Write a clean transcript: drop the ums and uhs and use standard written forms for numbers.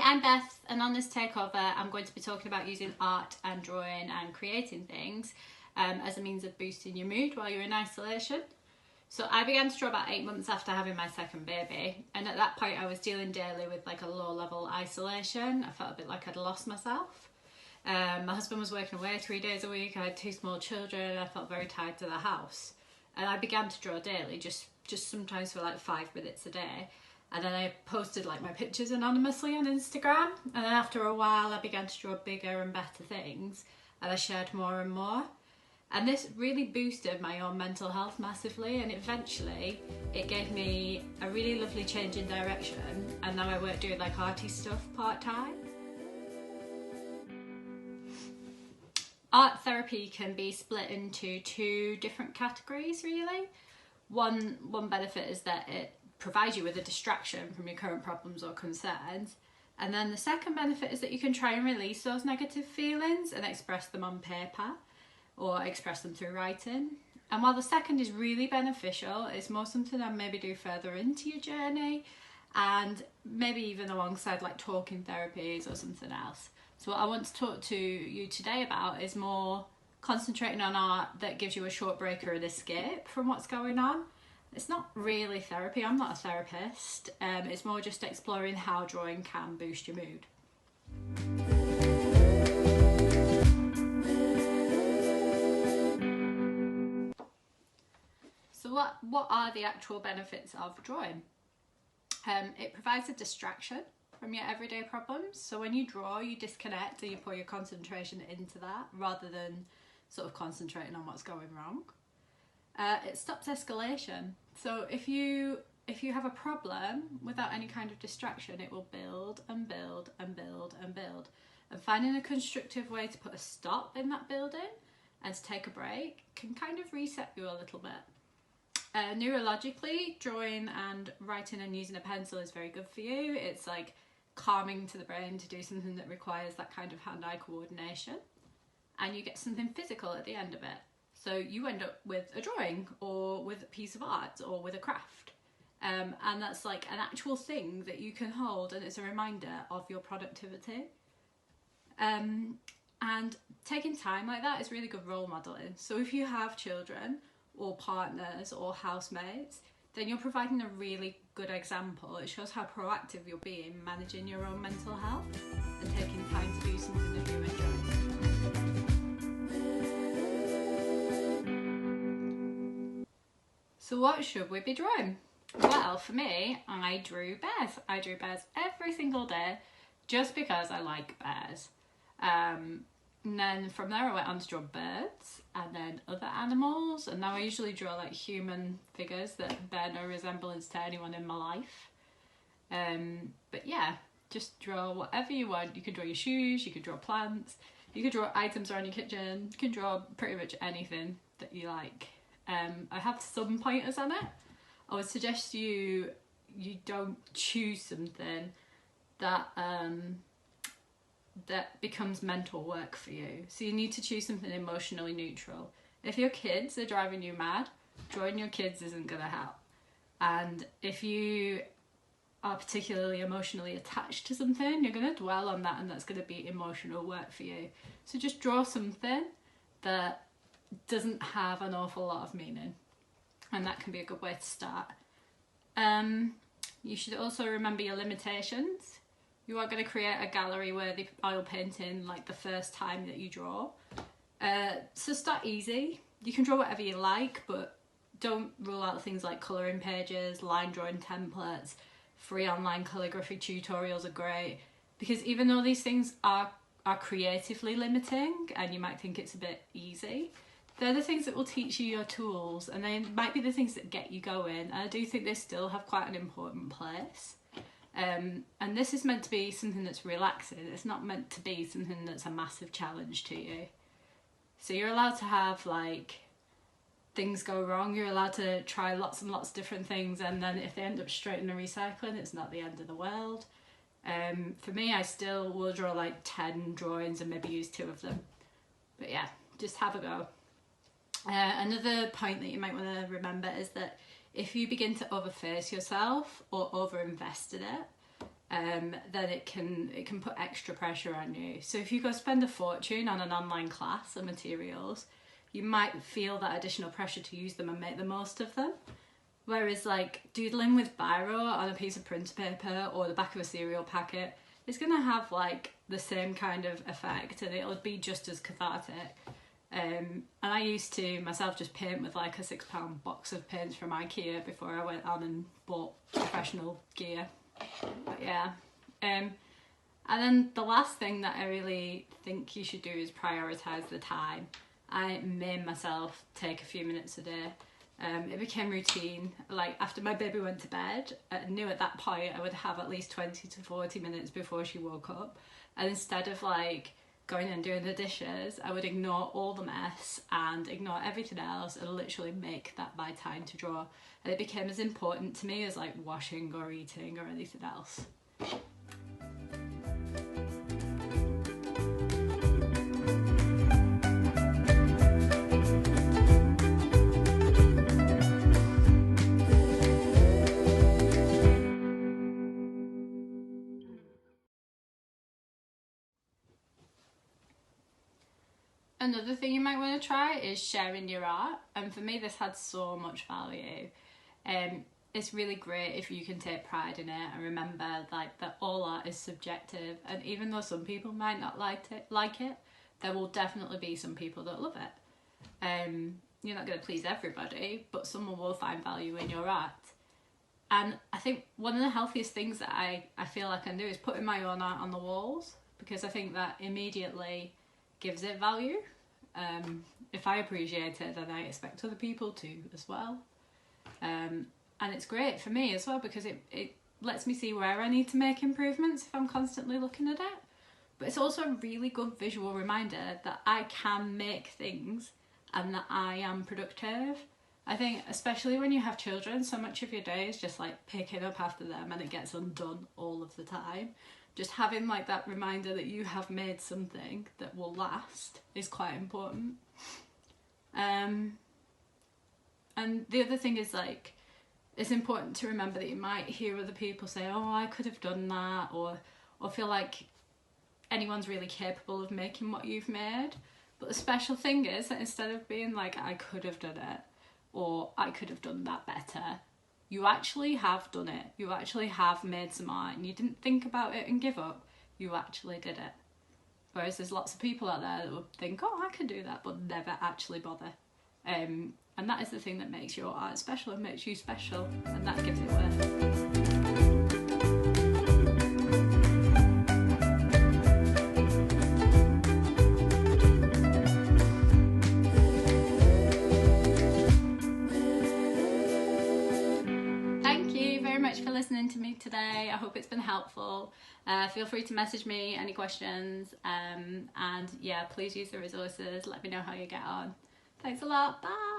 I'm Beth, and on this takeover I'm going to be talking about using art and drawing and creating things as a means of boosting your mood while you're in isolation. So I began to draw about 8 months after having my second baby, and at that point I was dealing daily with like a low level isolation. I felt a bit like I'd lost myself. My husband was working away 3 days a week, I had 2 small children, and I felt very tied to the house. And I began to draw daily, just sometimes for like 5 minutes a day. And then I posted like my pictures anonymously on Instagram, and then after a while I began to draw bigger and better things, and I shared more and more. And this really boosted my own mental health massively, and eventually it gave me a really lovely change in direction, and now I work doing like arty stuff part-time. Art therapy can be split into 2 different categories really. One benefit is that it provides you with a distraction from your current problems or concerns, and then the second benefit is that you can try and release those negative feelings and express them on paper or express them through writing. And while the second is really beneficial, it's more something I'd maybe do further into your journey, and maybe even alongside like talking therapies or something else. So what I want to talk to you today about is more concentrating on art that gives you a short break or an escape from what's going on. It's not really therapy, I'm not a therapist, it's more just exploring how drawing can boost your mood. So what are the actual benefits of drawing? It provides a distraction from your everyday problems. So when you draw, you disconnect and you put your concentration into that rather than sort of concentrating on what's going wrong. It stops escalation. So if you have a problem without any kind of distraction, it will build and build and build and build. And finding a constructive way to put a stop in that building and to take a break can kind of reset you a little bit. Neurologically, drawing and writing and using a pencil is very good for you. It's like calming to the brain to do something that requires that kind of hand-eye coordination, and you get something physical at the end of it. So you end up with a drawing or with a piece of art or with a craft, and that's like an actual thing that you can hold, and it's a reminder of your productivity. And taking time like that is really good role modelling. So if you have children or partners or housemates, then you're providing a really good example. It shows how proactive you'll be in managing your own mental health and taking time to do something that you enjoy. So what should we be drawing? Well, for me, I drew bears. I drew bears every single day just because I like bears. And then from there I went on to draw birds and then other animals, and now I usually draw like human figures that bear no resemblance to anyone in my life. But yeah, just draw whatever you want. You can draw your shoes, you can draw plants, you can draw items around your kitchen, you can draw pretty much anything that you like. I have some pointers on it. I would suggest you don't choose something that becomes mental work for you. So you need to choose something emotionally neutral. If your kids are driving you mad, drawing your kids isn't going to help. And if you are particularly emotionally attached to something, you're going to dwell on that, and that's going to be emotional work for you. So just draw something that doesn't have an awful lot of meaning, and that can be a good way to start. You should also remember your limitations. You are going to create a gallery worthy oil painting like the first time that you draw. So start easy. You can draw whatever you like, but don't rule out things like colouring pages, line drawing templates. Free online calligraphy tutorials are great, because even though these things are creatively limiting and you might think it's a bit easy, they're the things that will teach you your tools, and they might be the things that get you going. And I do think they still have quite an important place. And this is meant to be something that's relaxing. It's not meant to be something that's a massive challenge to you. So you're allowed to have like things go wrong. You're allowed to try lots and lots of different things, and then if they end up straight in the recycling, it's not the end of the world. For me, I still will draw like 10 drawings and maybe use 2 of them. But yeah, just have a go. Another point that you might want to remember is that if you begin to overface yourself or overinvest in it, then it can put extra pressure on you. So if you go spend a fortune on an online class of materials, you might feel that additional pressure to use them and make the most of them. Whereas like doodling with biro on a piece of printer paper or the back of a cereal packet is going to have like the same kind of effect, and it'll be just as cathartic. And I used to myself just paint with like a £6 box of paints from IKEA before I went on and bought professional gear. But yeah. And then the last thing that I really think you should do is prioritise the time. I made myself take a few minutes a day. It became routine. Like after my baby went to bed, I knew at that point I would have at least 20 to 40 minutes before she woke up. And instead of like going and doing the dishes, I would ignore all the mess and ignore everything else and literally make that my time to draw. And it became as important to me as like washing or eating or anything else. Another thing you might want to try is sharing your art, and for me this had so much value. It's really great if you can take pride in it and remember like that all art is subjective, and even though some people might not like it, there will definitely be some people that love it. You're not going to please everybody, but someone will find value in your art. And I think one of the healthiest things that I feel I can do is putting my own art on the walls, because I think that immediately gives it value. If I appreciate it, then I expect other people to as well. And it's great for me as well, because it lets me see where I need to make improvements if I'm constantly looking at it. But it's also a really good visual reminder that I can make things and that I am productive. I think especially when you have children, so much of your day is just like picking up after them and it gets undone all of the time. Just having like that reminder that you have made something that will last is quite important. And the other thing is like, it's important to remember that you might hear other people say, oh, I could have done that, or feel like anyone's really capable of making what you've made. But the special thing is that instead of being like, I could have done it, or I could have done that better, you actually have done it. You actually have made some art, and you didn't think about it and give up. You actually did it. Whereas there's lots of people out there that would think, oh, I can do that, but never actually bother. And that is the thing that makes your art special and makes you special, and that gives it worth. For listening to me today. I hope it's been helpful. Feel free to message me any questions, and yeah, please use the resources. Let me know how you get on. Thanks a lot. Bye.